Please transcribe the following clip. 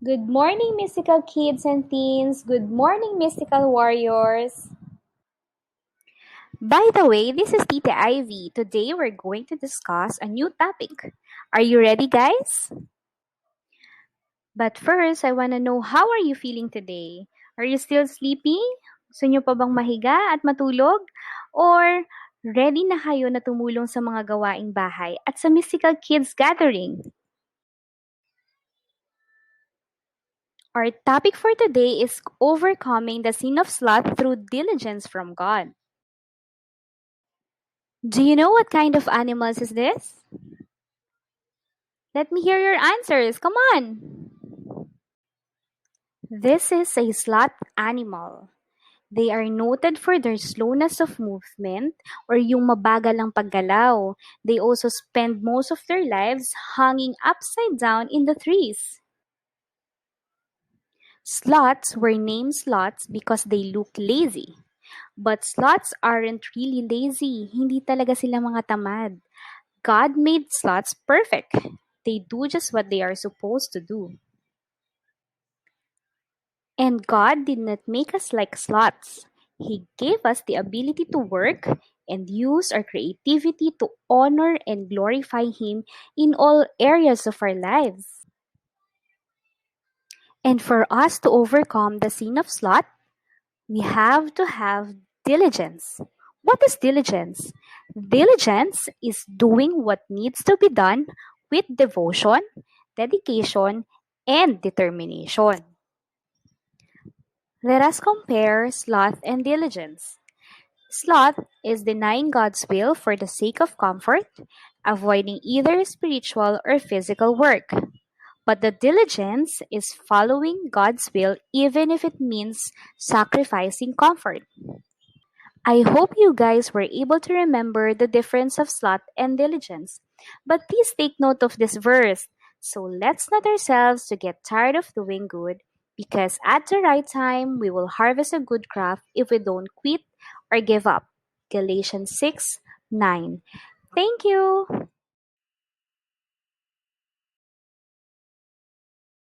Good morning, mystical kids and teens. Good morning, mystical warriors. By the way, this is Tita Ivy. Today we're going to discuss a new topic. Are you ready, guys? But first, I want to know, how are you feeling today? Are you still sleepy? Gusto nyo pa bang mahiga at matulog? Or ready na kayo na tumulong sa mga gawaing bahay at sa mystical kids gathering? Our topic for today is overcoming the sin of sloth through diligence from God. Do you know what kind of animals is this? Let me hear your answers. Come on. This is a sloth animal. They are noted for their slowness of movement or yung mabagal ang paggalaw. They also spend most of their lives hanging upside down in the trees. Sloths were named sloths because they look lazy. But sloths aren't really lazy. Hindi talaga sila mga tamad. God made sloths perfect. They do just what they are supposed to do. And God did not make us like sloths. He gave us the ability to work and use our creativity to honor and glorify Him in all areas of our lives. And for us to overcome the sin of sloth, we have to have diligence. What is diligence? Diligence is doing what needs to be done with devotion, dedication, and determination. Let us compare sloth and diligence. Sloth is denying God's will for the sake of comfort, avoiding either spiritual or physical work. But the diligence is following God's will even if it means sacrificing comfort. I hope you guys were able to remember the difference of sloth and diligence. But please take note of this verse. So let's not ourselves to get tired of doing good, because at the right time we will harvest a good crop if we don't quit or give up. Galatians 6:9. Thank you.